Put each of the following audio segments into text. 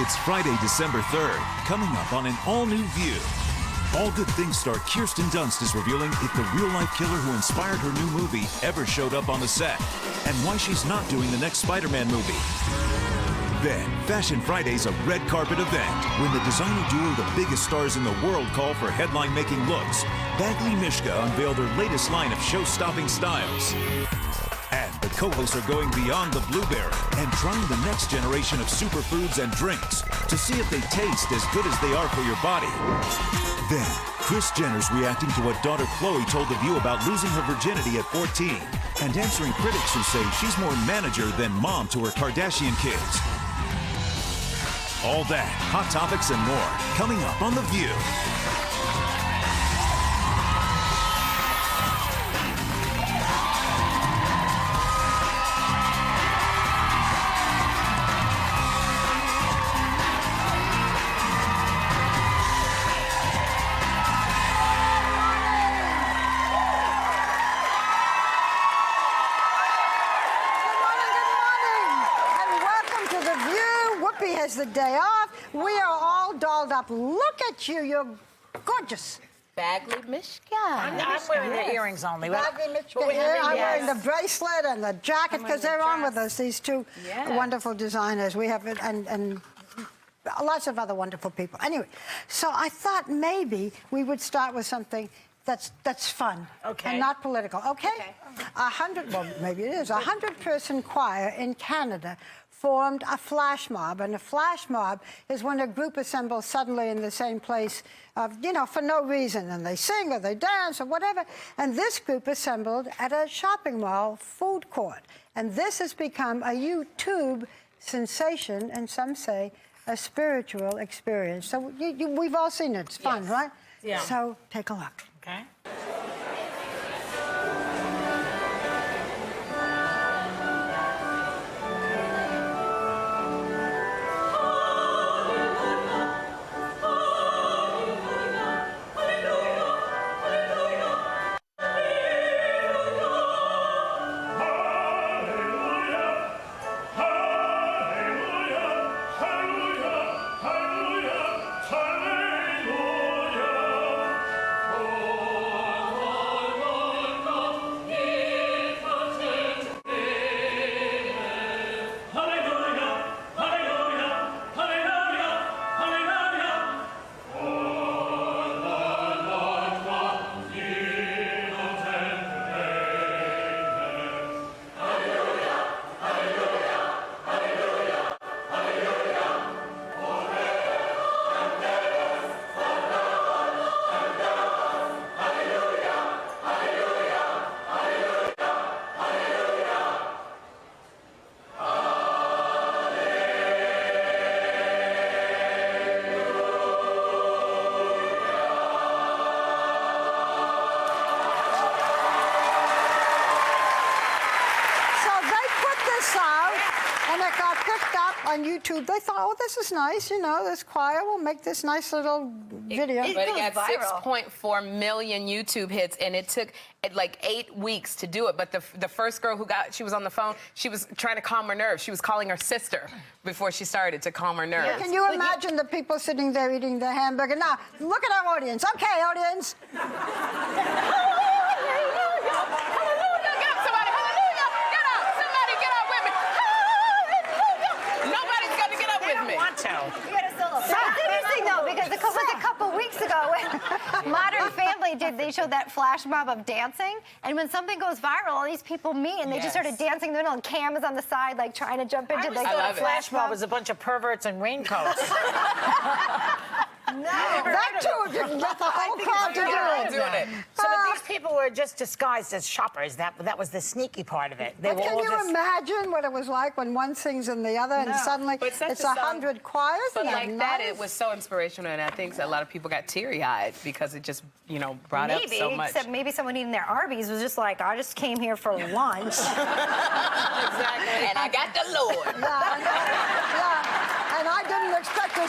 It's Friday, December 3rd, coming up on an all-new View. All Good Things star Kirsten Dunst is revealing if the real-life killer who inspired her new movie ever showed up on the set, and why she's not doing the next Spider-Man movie. Then, Fashion Friday's a red carpet event when the designer duo the biggest stars in the world call for headline-making looks. Badgley Mishka unveiled her latest line of show-stopping styles. And the co-hosts are going beyond the blueberry and trying the next generation of superfoods and drinks to see if they taste as good as they are for your body. Then, Kris Jenner's reacting to what daughter Khloe told The View about losing her virginity at 14 and answering critics who say she's more manager than mom to her Kardashian kids. All that, hot topics and more, coming up on The View. Has the day off. We are all dolled up. Look at you. You're gorgeous. Badgley Mishka. I'm wearing the earrings only. Badgley Mishka here. I'm wearing the bracelet and the jacket because they're on with us, these two wonderful designers. We have, and lots of other wonderful people. Anyway, so I thought maybe we would start with something that's fun and not political. Okay? 100, well, maybe it is. 100-person choir in Canada formed a flash mob, and a flash mob is when a group assembles suddenly in the same place, you know, for no reason, and they sing or they dance or whatever. And this group assembled at a shopping mall food court, and this has become a YouTube sensation, and some say a spiritual experience. So we've all seen it. It's fun, right? Yeah. So take a look. Okay. On YouTube, they thought, oh, this is nice, you know, this choir will make this nice little video. But it got 6.4 million YouTube hits, and it took like 8 weeks to do it. But the first girl she was on the phone, she was trying to calm her nerves. She was calling her sister before she started to calm her nerves. Yeah. Can you imagine the people sitting there eating their hamburger? Now, look at our audience. Okay, audience. A couple weeks ago when Modern Family they showed that flash mob of dancing, and when something goes viral, all these people meet and they just started dancing in the middle, and Cam is on the side like trying to jump into the flash mob was a bunch of perverts in raincoats. No, that too didn't get the whole crowd to do it. So these people were just disguised as shoppers. That was the sneaky part of it. But can you imagine what it was like when one sings and the other, and suddenly it's 100 choirs? But like that, it was so inspirational, and I think a lot of people got teary-eyed because it just, you know, brought up so much. Except maybe someone eating their Arby's was just like, I just came here for lunch. Exactly. And I got the Lord. Yeah, and I didn't expect to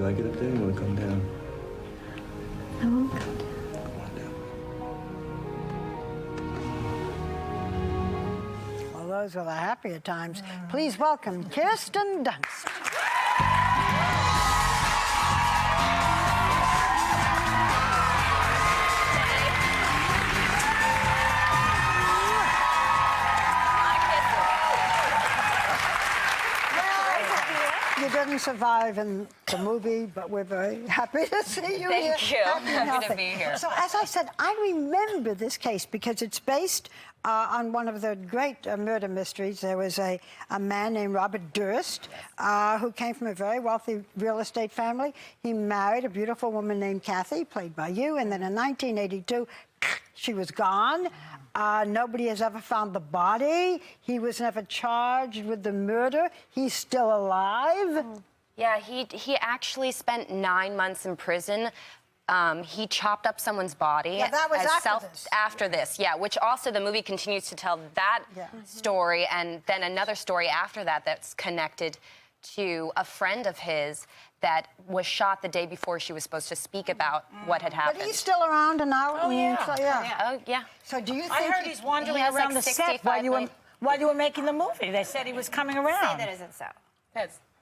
You like it up there? You want to come down? I won't come down. Come on down. Well, those are the happier times. Please welcome Kirsten Dunst. You didn't survive in the movie, but we're very happy to see you here. Thank you. Happy to be here. So, as I said, I remember this case because it's based on one of the great murder mysteries. There was a man named Robert Durst who came from a very wealthy real estate family. He married a beautiful woman named Kathy, played by you, and then in 1982, she was gone. Nobody has ever found the body. He was never charged with the murder. He's still alive. Yeah, he actually spent 9 months in prison. He chopped up someone's body. Yeah, that was after this. Yeah, which also the movie continues to tell that story, and then another story after that that's connected to a friend of his that was shot the day before she was supposed to speak about what had happened. But he's still around and out. Oh, yeah. So, yeah. Oh, yeah. So do you think I heard he's wandering around the set while you were making the movie. They said he was coming around. Say that isn't so.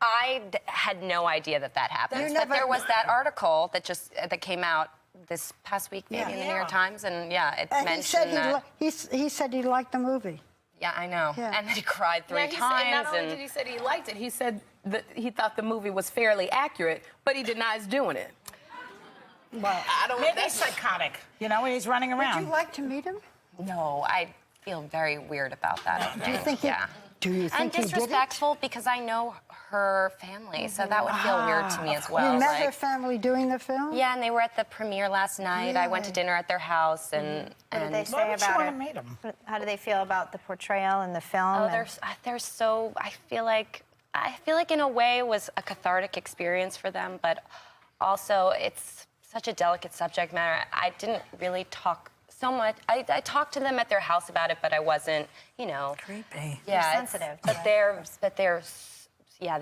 I had no idea that happened. But there was that article that came out this past week, maybe in the New York Times, and it mentioned that. He said he liked the movie. Yeah, I know. Yeah. And then he cried three times. And not only did he say he liked it, he said that he thought the movie was fairly accurate, but he denies doing it. Well, maybe he's psychotic, when he's running around. Would you like to meet him? No, I feel very weird about that. Do you think Do you think and disrespectful because I know her family, so that would feel weird to me as well. You met her family doing the film? Yeah, and they were at the premiere last night. I went to dinner at their house, and What did they say about it? How do they feel about the portrayal in the film? Oh, they're so. I feel like in a way it was a cathartic experience for them, but also it's such a delicate subject matter. I didn't really talk so much. I talked to them at their house about it, but I wasn't, Creepy. Yeah, sensitive. But they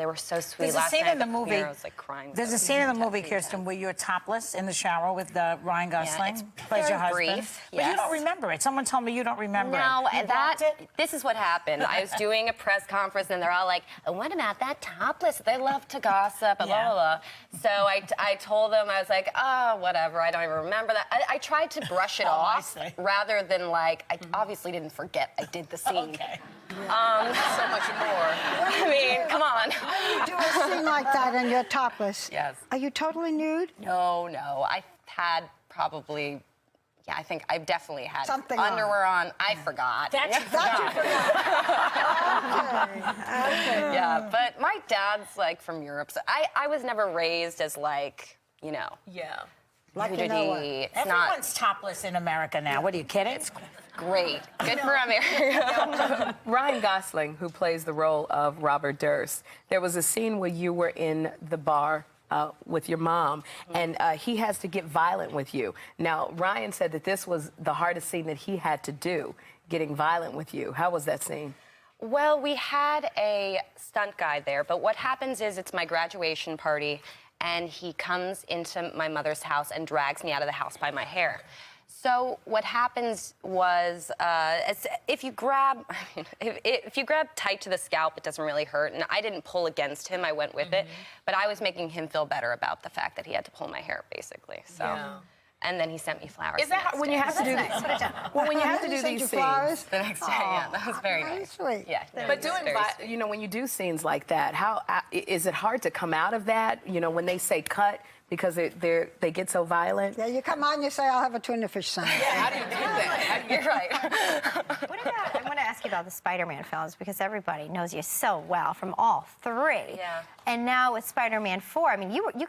were so sweet. There's a scene in the movie. I was like crying. There's a scene in the movie, Kirsten, where you're topless in the shower with Ryan Gosling, plays your husband. Brief, but you don't remember it. Someone told me you don't remember no, it. This is what happened. I was doing a press conference, and they're all like, oh, "What about that topless?" They love to gossip, and blah blah blah. So I told them, I was like, "Oh, whatever. I don't even remember that." I tried to brush it off rather than I obviously didn't forget I did the scene. Okay. So much more. I mean, come on. You do a scene like that and you're topless. Yes. Are you totally nude? No. I had probably. Yeah, I think I definitely had something underwear on. I forgot. That you forgot. Okay. Yeah, but my dad's from Europe, so I was never raised as Yeah. nudity. Everyone's topless in America now. What are you kidding? It's great. Good for America. Ryan Gosling, who plays the role of Robert Durst, there was a scene where you were in the bar with your mom, and he has to get violent with you. Now, Ryan said that this was the hardest scene that he had to do, getting violent with you. How was that scene? Well, we had a stunt guy there, but what happens is it's my graduation party, and he comes into my mother's house and drags me out of the house by my hair. So what happens was, if you grab tight to the scalp, it doesn't really hurt. And I didn't pull against him; I went with it. But I was making him feel better about the fact that he had to pull my hair, basically. So, and then he sent me flowers. Is that when you have to do? Well, when you have to do these scenes, the next day, yeah, that was very nice. Sweet. Yeah, but when you do scenes like that, how is it hard to come out of that? When they say cut. Because they get so violent? Yeah, you come on, you say, I'll have a tuna fish sandwich. Yeah, how do you do that? You're right. What about, I want to ask you about the Spider-Man films, because everybody knows you so well from all three. Yeah. And now with Spider-Man 4, I mean, you and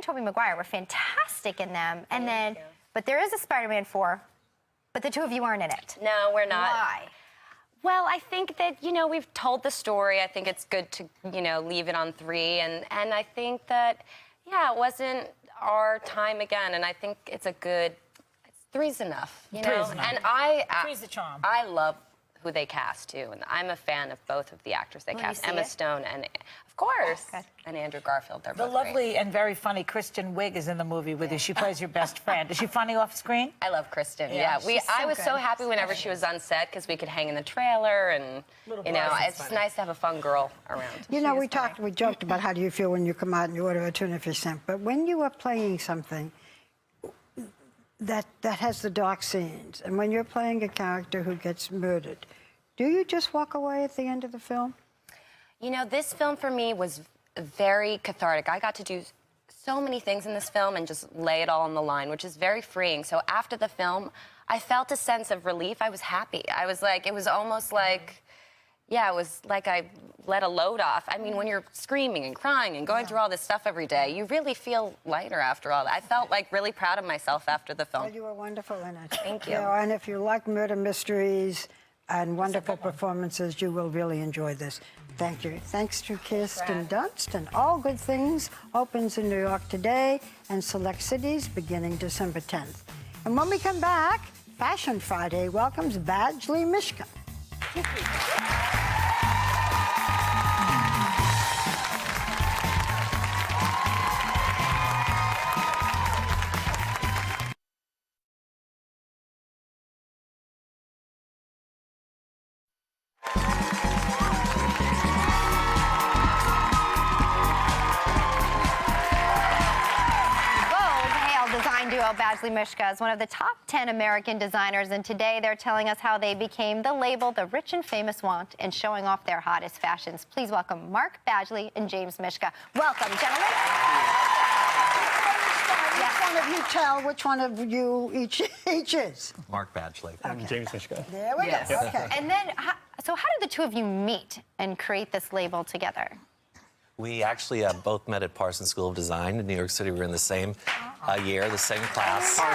Tobey Maguire were fantastic in them. And then, but there is a Spider-Man 4, but the two of you aren't in it. No, we're not. Why? Well, I think that, we've told the story. I think it's good to, leave it on 3. And I think that, yeah, it wasn't our time again, and I think it's a good. 3's enough, 3's enough. And 3's the charm. I love who they cast too, and I'm a fan of both of the actors they Will cast, you see Emma it? Stone and, of course, and Andrew Garfield. They're The both lovely great. and very funny Kristen Wiig is in the movie with you. She plays your best friend. Is she funny off screen? I love Kristen. Yeah, Yeah, she's I so was so good. happy whenever she was on set because we could hang in the trailer, and you know, it's nice to have a fun girl around. You know, we joked about how do you feel when you come out and you order a tuna fish sandwich, but when you are playing something that has the dark scenes, and when you're playing a character who gets murdered, do you just walk away at the end of the film? You know, this film for me was very cathartic. I got to do so many things in this film and just lay it all on the line, which is very freeing. So after the film, I felt a sense of relief. I was happy. I was like, it was almost like, yeah, it was like I let a load off. I mean, when you're screaming and crying and going through all this stuff every day, you really feel lighter after all that. I felt like really proud of myself after the film. Well, you were wonderful in it. Thank you. You know, and if you like murder mysteries and wonderful performances, you will really enjoy this. Thank you. Thanks to Kirsten Dunst. And All Good Things opens in New York today and select cities beginning December 10th. And when we come back, Fashion Friday welcomes Badgley Mishka. Badgley Mishka is one of the top 10 American designers, and today they're telling us how they became the label the rich and famous want and showing off their hottest fashions. Please welcome Mark Badgley and James Mischka. Welcome, gentlemen. Which one of you tell which one of you each is? Mark Badgley. Okay. James Mischka. There we go. Okay. And then, so how did the two of you meet and create this label together? We actually both met at Parsons School of Design in New York City. We were in the same year, the same class. I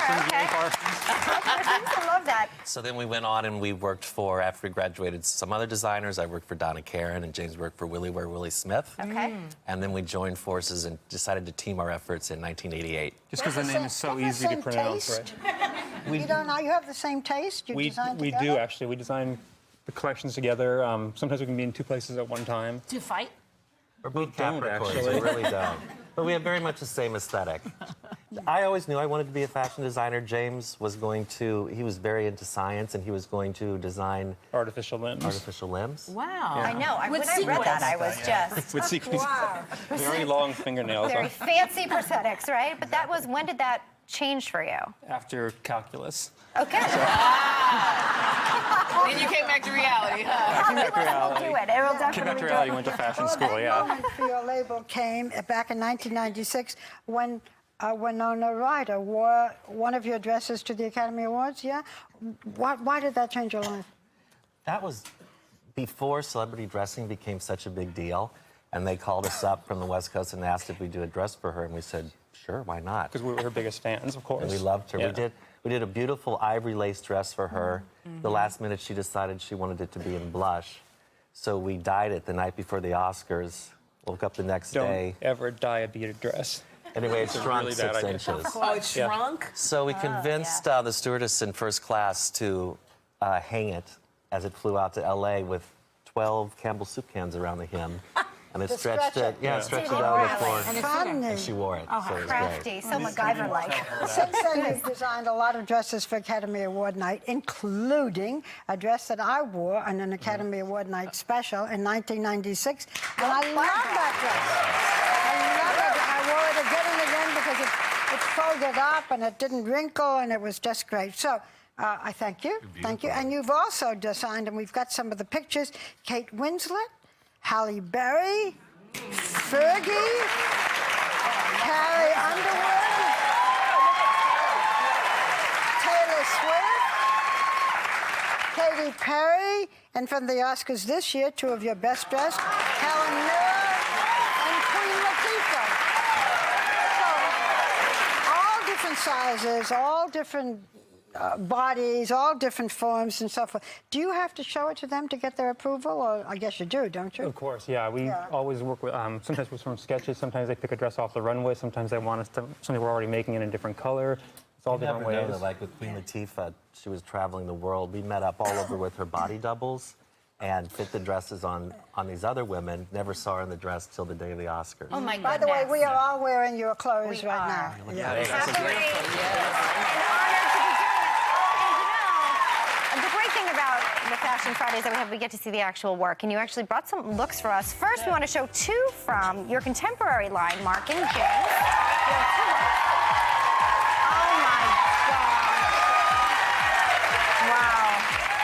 love that. So then we went on and we worked for, after we graduated, some other designers. I worked for Donna Karan and James worked for Willie Ware Willie Smith. Okay. And then we joined forces and decided to team our efforts in 1988. Just because the name is so easy to pronounce, right? You don't know, you have the same taste? You design we together? do, actually. We design the collections together. Sometimes we can be in two places at one time. Do you fight? We're both don't, Capricorns, actually. we really don't. But we have very much the same aesthetic. I always knew I wanted to be a fashion designer. James was he was very into science, and he was going to design artificial limbs. Wow. Yeah. I know. When I read that, I was just... With sequins. Wow. Very long fingernails. Very fancy prosthetics, right? But that was, when did that change for you? After calculus. Okay. Then you came back to reality, huh? Calculus will do it. It will definitely Came back to do reality, it. went to fashion Well, school, that yeah. moment for your label came back in 1996 when Winona Ryder wore one of your dresses to the Academy Awards, yeah? Why did that change your life? That was before celebrity dressing became such a big deal. And they called us up from the West Coast and asked if we'd do a dress for her. And we said, sure, why not? Because we were her biggest fans, of course. And we loved her. Yeah. We did a beautiful ivory lace dress for her. The last minute, she decided she wanted it to be in blush. So we dyed it the night before the Oscars. Woke up the next day. Don't ever dye a beaded dress. Anyway, it It's a shrunk really bad 6 idea. inches. Oh, it shrunk? So we convinced the stewardess in first class to hang it as it flew out to L.A. with 12 Campbell soup cans around the hem. And it To stretched stretch it. it. Yeah, stretched it out on the floor. Funny. And she wore it. Oh, so it was crafty. great. So MacGyver-like. Since then, you've designed a lot of dresses for Academy Award night, including a dress that I wore on an Academy Award night special in 1996. And I love that dress. I love it. I wore it again and again because it folded up and it didn't wrinkle and it was just great. So I thank you. Thank you. And you've also designed, and we've got some of the pictures, Kate Winslet, Halle Berry, Fergie, Carrie Underwood, Taylor Swift, Katy Perry, and from the Oscars this year, two of your best dressed, Helen Mirren and Queen Latifah. So, all different sizes, all different bodies, all different forms and so forth. Do you have to show it to them to get their approval? Or I guess you do, don't you? Of course, yeah. We always work with, sometimes with some sketches, sometimes they pick a dress off the runway, sometimes they want us to, something we're already making in a different color. It's all You different never know ways. that, like with Queen Latifah, she was traveling the world. We met up all over with her body doubles and fit the dresses on these other women. Never saw her in the dress till the day of the Oscars. Oh my By the way, we are all wearing your clothes right now. Yeah. An honor to be doing it. And the great thing about the Fashion Fridays that we get to see the actual work, and you actually brought some looks for us. First, we want to show two from your contemporary line, Mark and James. You have two looks. Oh my God! Wow!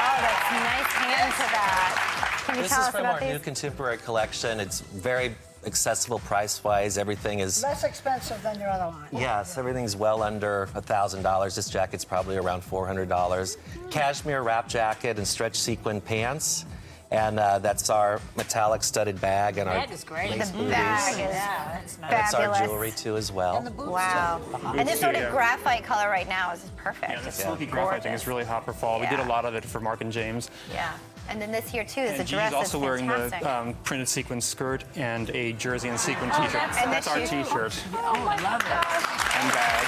Oh, that's nice hand to that. Can you This tell is us from about our these? new contemporary collection. It's very accessible price-wise. Everything is... Less expensive than your other line. Yes, everything's well under $1,000. This jacket's probably around $400. Cashmere wrap jacket and stretch sequin pants. And that's our metallic studded bag and our That is great. lace The booties. bag is That's fabulous. our jewelry too as well. Wow. And this sort of graphite color right now is perfect. Yeah, the It's silky graphite thing gorgeous. is really hot for fall. We did a Yeah. lot of it for Mark and James. Yeah. And then this here too is And a dress. Gigi's also that's wearing fantastic. the printed sequin skirt and a jersey and sequin Oh, t-shirt. and That's our the shoe. t-shirt Oh, I love that. and bag.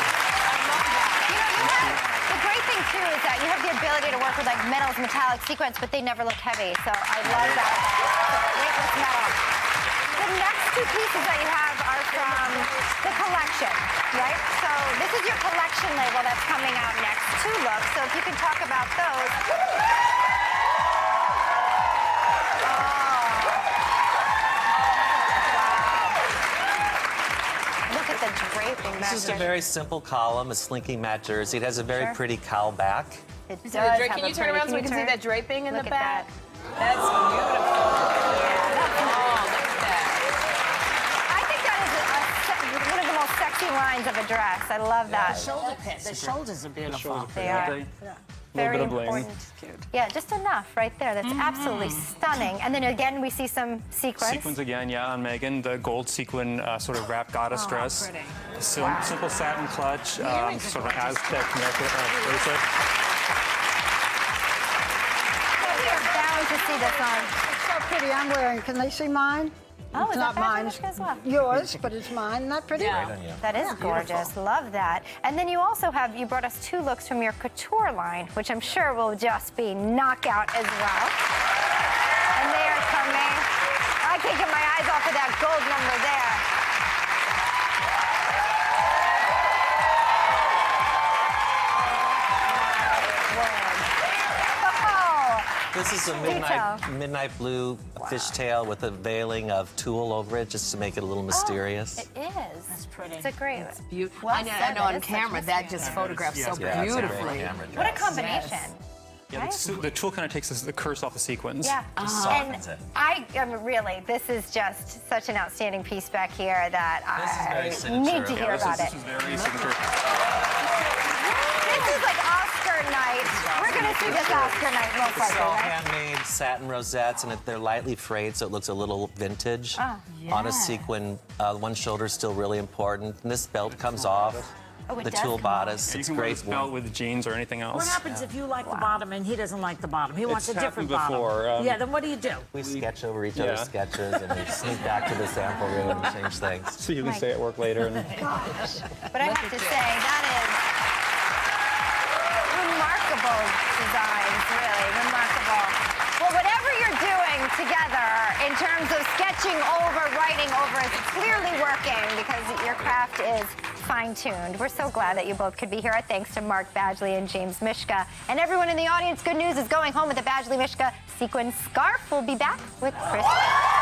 The great thing too is that you have the ability to work with like metals, metallic sequins, but they never look heavy. So I love that. It's a weightless metal. The next two pieces that you have are from the collection, right? So this is your collection label that's coming out next. Two looks. So if you can talk about those. Look at the draping. This is a very simple column, a slinking matte jersey. It has a very pretty cowl back. It does Can have you a turn pretty- around so we can see turn? that draping in Look the at back? that. That's beautiful. I think that is one of the most sexy lines of a dress. I love that. Shoulder pit. The shoulders are beautiful. They are. Very bit of bling. important. Yeah, just enough right there. That's absolutely stunning. And then again, we see some sequins. Sequins again, yeah, on Megan. The gold sequin sort of wrap goddess dress. pretty. Simple satin clutch, sort of Aztec bracelet. We are bound to see this on. It's so pretty. I'm wearing. Can they see mine? Oh, it's is not that mine. Badgley Mishka as well? Yours, but it's mine. Isn't that pretty? Yeah. That is gorgeous. Love that. And then you also you brought us two looks from your couture line, which I'm sure will just be knockout as well. And they are coming. I can't get my eyes off of that gold number there. Oh, This is a midnight blue fishtail with a veiling of tulle over it, just to make it a little mysterious. it is. That's pretty. It's a great. It's beautiful. Well I know said, on that is camera such that mystery. just photographs so Yeah, it's a great beautifully. camera What a dress. combination. Yeah, the tulle kind of takes the curse off the sequins. Yeah, Just and softens it. I really, this is just such an outstanding piece back here that This is very I need signature. to hear about it. This is very signature. This is like Oscar night. We're going to see this Oscar night most This is likely, all right? handmade satin rosettes, and they're lightly frayed, so it looks a little vintage. On a sequin, one shoulder's still really important. And this belt comes off. Oh, it The does tulle come bodice, You it's can wear great. this belt with jeans or anything else. What happens if you like the bottom and he doesn't like the bottom? He wants a different happened before, bottom. Yeah, then what do you do? We sketch over each other's sketches, and we sneak back to the sample room and change things. So you can stay at work later. And But I have to say, that is remarkable designs, really, remarkable. Well, whatever you're doing together in terms of sketching over, writing over, it's clearly working because your craft is fine-tuned. We're so glad that you both could be here. Our thanks to Mark Badgley and James Mischka. And everyone in the audience, good news is going home with the Badgley Mishka sequin scarf. We'll be back with Kris Jenner.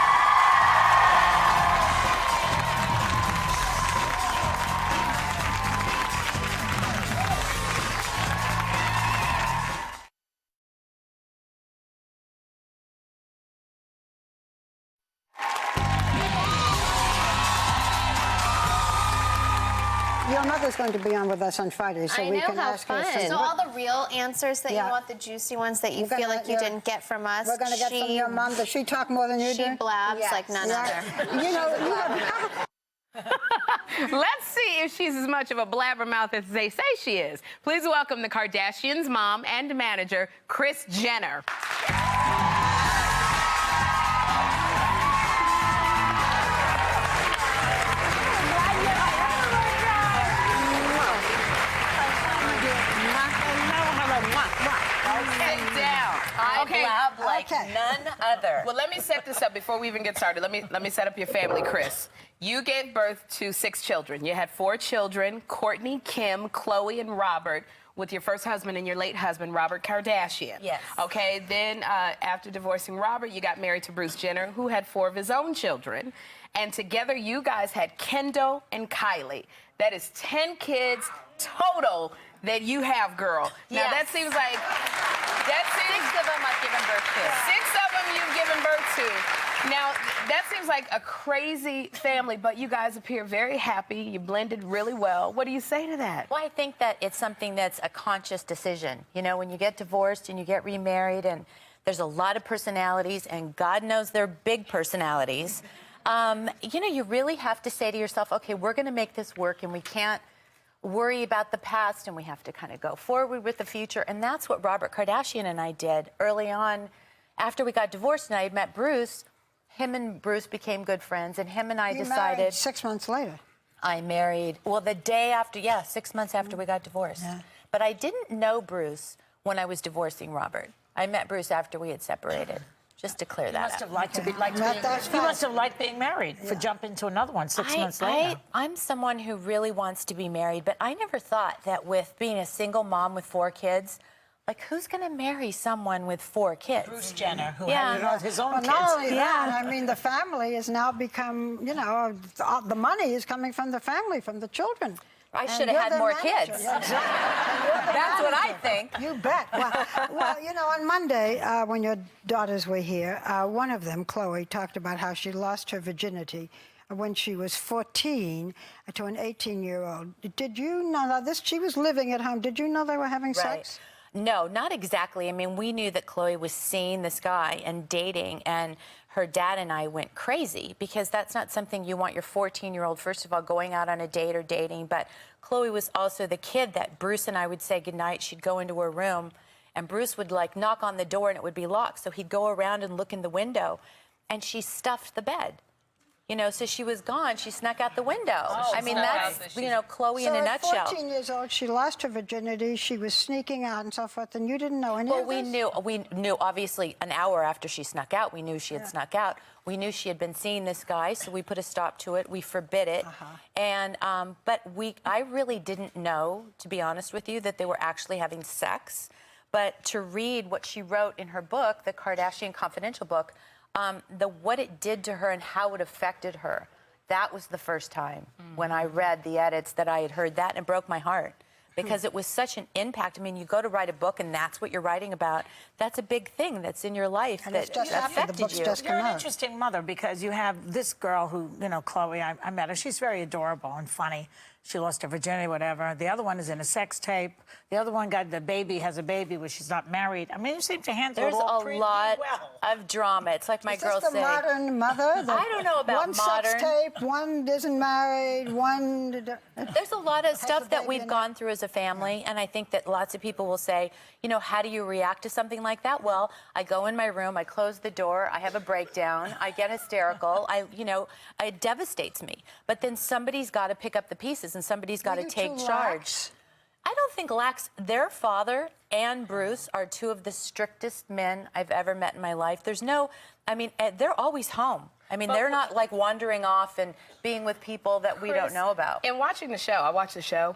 Your mother's going to be on with us on Friday, so I we know, can how ask her. fun. some- So all the real answers that Yeah. you want, the juicy ones that you We're feel gonna- like you yeah. didn't get from us. We're going to get from your mom. Does she talk more than you do? She blabs like none other. You know, you have... Let's see if she's as much of a blabbermouth as they say she is. Please welcome the Kardashians' mom and manager, Kris Jenner. let me set this up before we even get started. Let me set up your family, Kris. You gave birth to 6 children. You had 4 children, Courtney, Kim, Chloe, and Robert, with your first husband and your late husband, Robert Kardashian. Yes. Okay, then after divorcing Robert, you got married to Bruce Jenner, who had 4 of his own children. And together you guys had Kendall and Kylie. That is 10 kids total that you have, girl. Now that seems like... 6 of them I've given birth to. 6 of them you've given birth to. Now, that seems like a crazy family, but you guys appear very happy. You blended really well. What do you say to that? Well, I think that it's something that's a conscious decision. You know, when you get divorced and you get remarried, and there's a lot of personalities, and God knows they're big personalities, you know, you really have to say to yourself, okay, we're going to make this work, and we can't worry about the past, and we have to kind of go forward with the future. And that's what Robert Kardashian and I did early on. After we got divorced and I had met Bruce, him and Bruce became good friends, and him and I decided... married 6 months later. I married, well, the day after, 6 months after we got divorced. Yeah. But I didn't know Bruce when I was divorcing Robert. I met Bruce after we had separated. Just to clear that up. Must have liked to be you must have liked being married for jumping to another one 6 months later. I'm someone who really wants to be married, but I never thought that with being a single mom with 4 kids, like, who's going to marry someone with 4 kids? Bruce Jenner, who had his own kids. Not only that, I mean, the family has now become, you know, the money is coming from the family, from the children. I should have had more kids. Yeah, exactly. That's what I think. You bet. Well, you know, on Monday, when your daughters were here, one of them, Chloe, talked about how she lost her virginity when she was 14 to an 18-year-old. Did you know this? She was living at home. Did you know they were having sex? No, not exactly. I mean, we knew that Chloe was seeing this guy and dating, and her dad and I went crazy, because that's not something you want your 14-year-old, first of all, going out on a date or dating. But Chloe was also the kid that Bruce and I would say goodnight. She'd go into her room, and Bruce would, like, knock on the door, and it would be locked. So he'd go around and look in the window, and she stuffed the bed. You know, so she was gone. She snuck out the window. Oh, I mean, that's, you know, Chloe in a nutshell. So at 14 years old, she lost her virginity. She was sneaking out and so forth, and you didn't know any of this? Well, we knew, obviously, an hour after she snuck out, we knew she had snuck out. We knew she had been seeing this guy, so we put a stop to it. We forbid it. And, but I really didn't know, to be honest with you, that they were actually having sex. But to read what she wrote in her book, the Kardashian Confidential book, what it did to her and how it affected her, that was the first time when I read the edits that I had heard that, and it broke my heart, because it was such an impact. I mean, you go to write a book and that's what you're writing about. That's a big thing that's in your life that affected you. You're an interesting mother, because you have this girl who, you know, Chloe, I met her. She's very adorable and funny. She lost her virginity, whatever. The other one is in a sex tape. The other one has a baby where she's not married. I mean, you seem to handle it all pretty well. There's a lot of drama. It's like my girls say. Is this the modern mother? I don't know about one modern. One sex tape, one isn't married, one... There's a lot of stuff that we've gone through as a family, and I think that lots of people will say, you know, how do you react to something like that? Well, I go in my room, I close the door, I have a breakdown, I get hysterical, it devastates me. But then somebody's got to pick up the pieces, and somebody's got to take charge. I don't think their father and Bruce are 2 of the strictest men I've ever met in my life. There's no, I mean, they're always home. I mean, they're not like wandering off and being with people that we don't know about. In watching the show, I watched the show,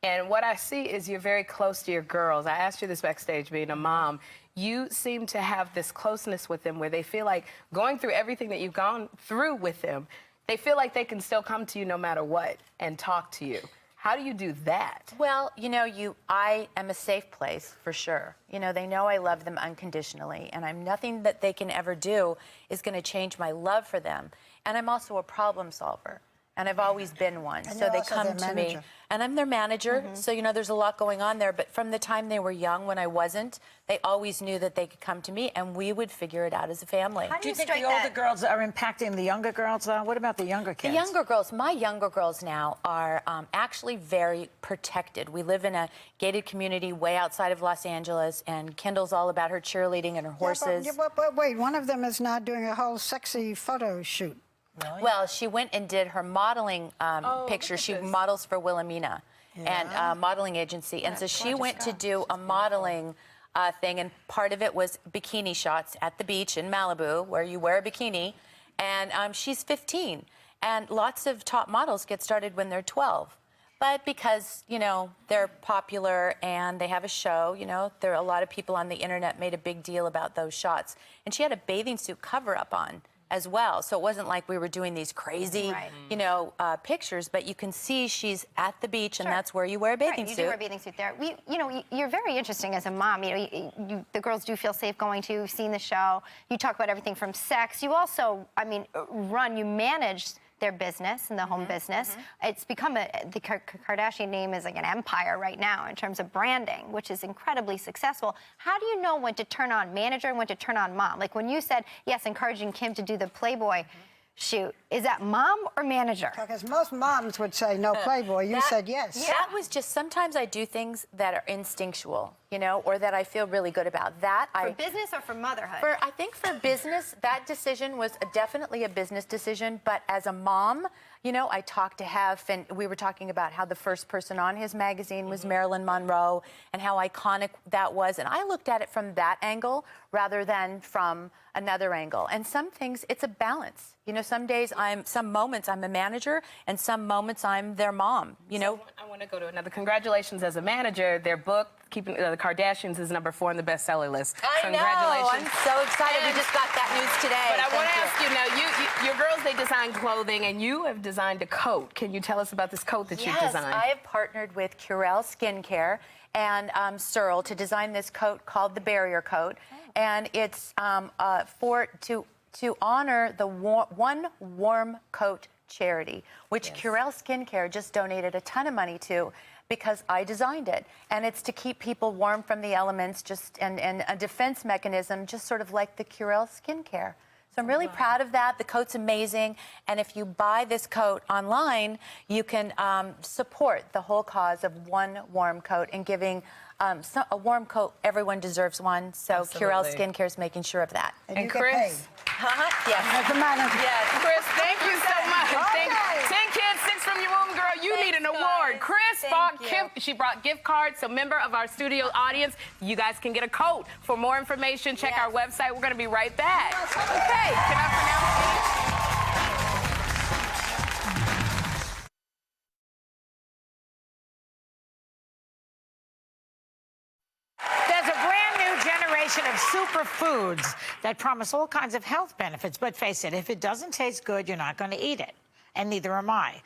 and what I see is you're very close to your girls. I asked you this backstage, being a mom. You seem to have this closeness with them where they feel like, going through everything that you've gone through with them, they feel like they can still come to you no matter what and talk to you. How do you do that? Well, you know, I am a safe place, for sure. You know, they know I love them unconditionally, and nothing that they can ever do is going to change my love for them. And I'm also a problem solver. And I've always been one. And so they come to me. And I'm their manager. So, you know, there's a lot going on there. But from the time they were young, when I wasn't, they always knew that they could come to me, and we would figure it out as a family. Do you think the older girls are impacting the younger girls? What about the younger kids? The younger girls, my younger girls now are actually very protected. We live in a gated community way outside of Los Angeles, and Kendall's all about her cheerleading and her horses. But wait, one of them is now doing a whole sexy photo shoot. Really? Well, she went and did her modeling picture. She models for Wilhelmina and modeling agency. And so she went to do a modeling thing, and part of it was bikini shots at the beach in Malibu, where you wear a bikini, and she's 15, and lots of top models get started when they're 12. But because, you know, they're popular and they have a show, you know, there are a lot of people on the internet made a big deal about those shots. And she had a bathing suit cover-up on as well. So it wasn't like we were doing these crazy, you know, pictures, but you can see she's at the beach, and that's where you wear a bathing suit. You do wear a bathing suit there. You know, you're very interesting as a mom. You know, the girls do feel safe going to. You've seen the show. You talk about everything from sex. You also, I mean, you manage their business and the home business. It's become the Kardashian name is like an empire right now in terms of branding, which is incredibly successful. How do you know when to turn on manager and when to turn on mom? Like when you said, yes, encouraging Kim to do the Playboy shoot, is that mom or manager? Because most moms would say no Playboy. You said yes. Yeah. That was just, sometimes I do things that are instinctual, you know, or that I feel really good about. That For business or for motherhood? I think for business, that decision was definitely a business decision. But as a mom, you know, I talked to Hef, and we were talking about how the first person on his magazine was Marilyn Monroe and how iconic that was. And I looked at it from that angle rather than from another angle. And some things, it's a balance. You know, some moments I'm a manager, and some moments I'm their mom, you know. I want to go to another. Congratulations as a manager. Their book, Keeping the Kardashians, is #4 on the bestseller list. I know. I'm so excited. We just got that news today. But I want to ask you now, your girls, they design clothing, and you have designed a coat. Can you tell us about this coat that you've designed? Yes, I have partnered with Curel Skincare and Searle to design this coat called the Barrier Coat. And it's to honor the One Warm Coat charity, which Curel Skincare just donated a ton of money to, because I designed it. And it's to keep people warm from the elements, and a defense mechanism, just sort of like the Curel Skincare. So I'm really proud of that. The coat's amazing. And if you buy this coat online, you can support the whole cause of One Warm Coat and giving a warm coat. Everyone deserves one. So Curel Skincare is making sure of that. And Kris. Yes. As a manager. Yes. Kris, thank you so much. Okay. 10 kids, 6 from your womb, girl. You need an award. Kris she brought gift cards. So member of our studio audience, you guys can get a coat. For more information, check our website. We're going to be right back. Okay. Can I pronounce it? Of superfoods that promise all kinds of health benefits, but face it, if it doesn't taste good, you're not going to eat it, and neither am I.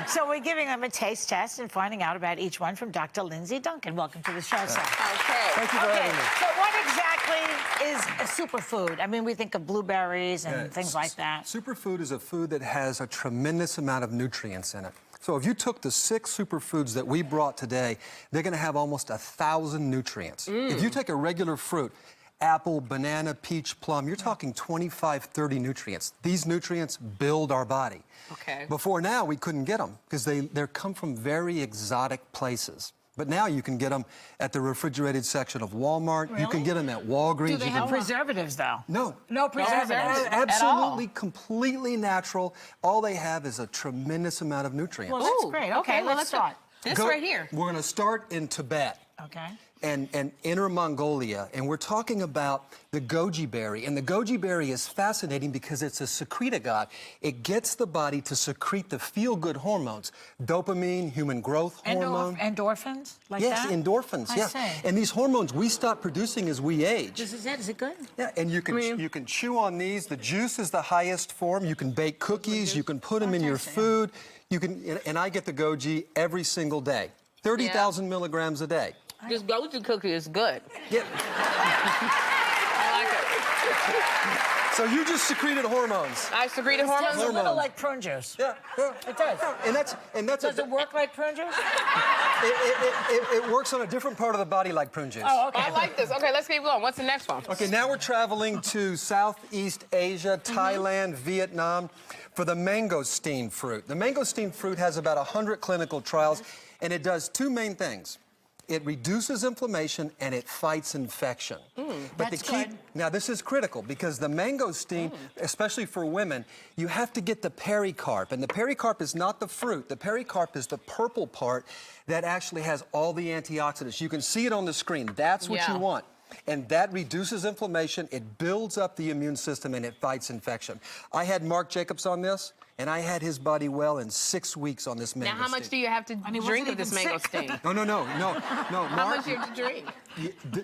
So we're giving them a taste test and finding out about each one from Dr. Lindsay Duncan. Welcome to the show, sir. Okay. Thank you for having me. So what exactly is a superfood? I mean, we think of blueberries and things like that. Superfood is a food that has a tremendous amount of nutrients in it. So if you took the 6 superfoods that we brought today, they're going to have almost 1,000 nutrients. If you take a regular fruit, apple, banana, peach, plum, you're talking 25, 30 nutrients. These nutrients build our body. Okay. Before now, we couldn't get them because they come from very exotic places. But now you can get them at the refrigerated section of Walmart. Really? You can get them at Walgreens. Do they have preservatives, though? No. No preservatives Absolutely, completely natural. All they have is a tremendous amount of nutrients. Well, that's great. Okay, let's start. This right here. We're going to start in Tibet. Okay. And Inner Mongolia, and we're talking about the goji berry. And the goji berry is fascinating because it's a secretagogue. It gets the body to secrete the feel-good hormones, dopamine, human growth hormone. Endorphins, like yes, that? endorphins. I Yes, see. and these hormones we stop producing as we age. This is it. Is it good? Yeah, and you can chew on these. The juice is the highest form. You can bake cookies. You can put them in your food. You can, and I get the goji every single day, 30,000 milligrams a day. This goji cookie is good. Yeah. I like it. So you just secreted hormones. I secreted hormones? It's a little like prune juice. Yeah, yeah. It does. And that's Does it work like prune juice? It works on a different part of the body like prune juice. Oh, okay. I like this. Okay, let's keep going. What's the next one? Okay, now we're traveling to Southeast Asia, Thailand, Vietnam, for the mangosteen fruit. The mangosteen fruit has about 100 clinical trials, and it does 2 main things. it reduces inflammation and it fights infection. But That's the key, good. now this is critical because the mangosteen, especially for women, you have to get the pericarp. And the pericarp is not the fruit. The pericarp is the purple part that actually has all the antioxidants. You can see it on the screen. That's what you want. And that reduces inflammation, it builds up the immune system, and it fights infection. I had Mark Jacobs on this, and I had his body well in 6 weeks on this mangosteen. Now, how much do you have to drink of this mangosteen? No. How much do you have to drink?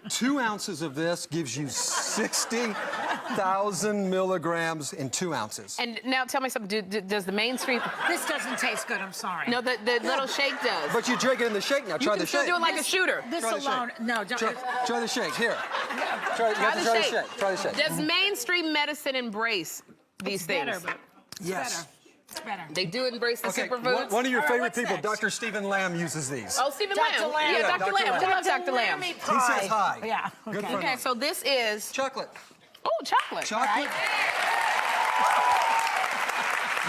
2 ounces of this gives you 60,000 milligrams in 2 ounces. And now tell me something, does the mainstream... This doesn't taste good, I'm sorry. No, the little shake does. But you drink it in the shake now. Try the shake. You can still do it like a shooter. This alone, no, don't. Try the shake, here. Try the shake. Does mainstream medicine embrace these things? Better, but yes. It's better. They do embrace the superfoods? One of your favorite people, next? Dr. Stephen Lamb, uses these. Oh, Stephen Dr. Lamb. Lamb. Yeah, Dr. Lamb. We love Dr. Lamb. He says hi. Yeah. Good friend. Okay, so this is... Chocolate. Oh, chocolate. Chocolate.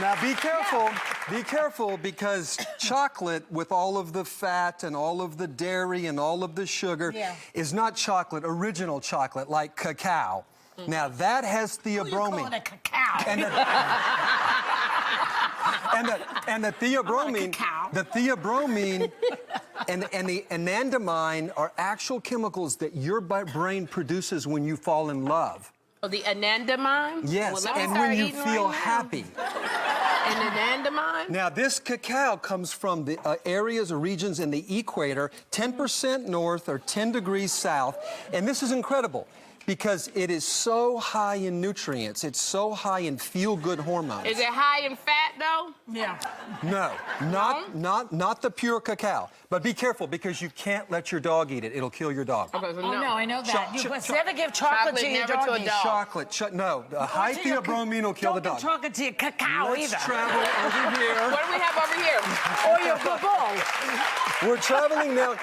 Now be careful. Be careful because chocolate with all of the fat and all of the dairy and all of the sugar is not chocolate, original chocolate like cacao. Now that has theobromine. You call it a cacao. And the theobromine, and the anandamide are actual chemicals that your brain produces when you fall in love. Oh, the anandamide? Yes, Well, and when you feel happy. And anandamide? Now, this cacao comes from the areas or regions in the equator, 10% north or 10 degrees south, and this is incredible because it is so high in nutrients. It's so high in feel-good hormones. Is it high in fat, though? Yeah. No, not the pure cacao. But be careful because you can't let your dog eat it. It'll kill your dog. Okay, so Oh, no, I know that. You must never give chocolate to your doggy. Chocolate, no. High theobromine will kill the dog. Don't give chocolate to your cacao Let's either. travel over here. What do we have over here? Or your bubble. We're traveling now,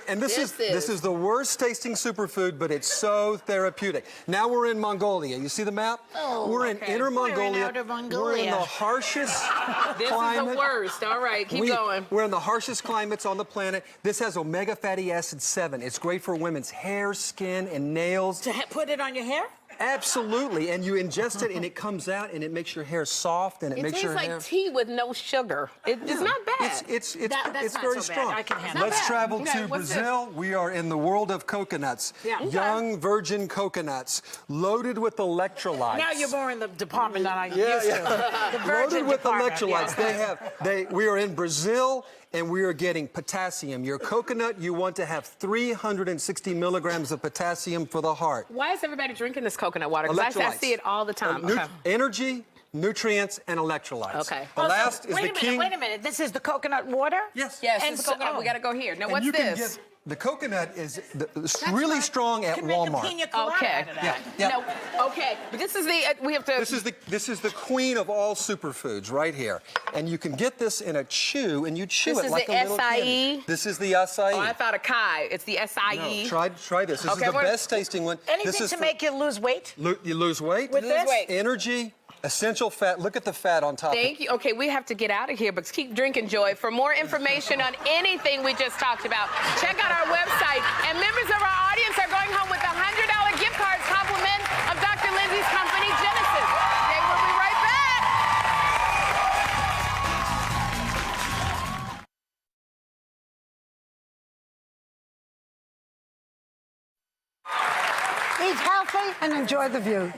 and this is the worst tasting superfood, but it's so therapeutic. Now we're in Mongolia. You see the map? Oh, we're in Inner Mongolia. We're in the harshest climate. This is the worst. All right, keep going. We're in the harshest climates on the planet. This has omega fatty acid 7. It's great for women's hair, skin, and nails. To put it on your hair? Absolutely, and you ingest it, and it comes out, and it makes your hair soft, and it makes your hair... It tastes like tea with no sugar. It's not bad. It's That's very not so strong. bad. I can handle Let's that. travel Okay, to what's Brazil. We are in the world of coconuts. Yeah. Okay. Young virgin coconuts, loaded with electrolytes. Now you're more in the department than I used to. The virgin Loaded with department, electrolytes. yeah. We are in Brazil, and we are getting potassium. Your coconut, you want to have 360 milligrams of potassium for the heart. Why is everybody drinking this coconut water? Because I see it all the time. Energy, nutrients, and electrolytes. Okay. The last is the king. Wait a minute. This is the coconut water? Yes. Yes, And this is coconut. so- We got to go here. Now, And what's you can this? get- the coconut is really strong at Walmart. Okay. Yeah. No, okay. But this is the we have to. This is the queen of all superfoods right here, and you can get this in a chew, and you chew This it is like the a little acai? candy. This is the acai. Oh, I thought acai. It's the acai. No, try this. This Okay, is the best tasting one. Anything this is to make you lose weight? you lose weight. With this? Energy, essential fat. Look at the fat on top. Thank you. Okay, we have to get out of here, but keep drinking, Joy. For more information on anything we just talked about, check out our website. And members of our audience are going home with a $100 gift card compliment of Dr. Lindsay's company, Genesis. They will be right back. Eat healthy and enjoy the view.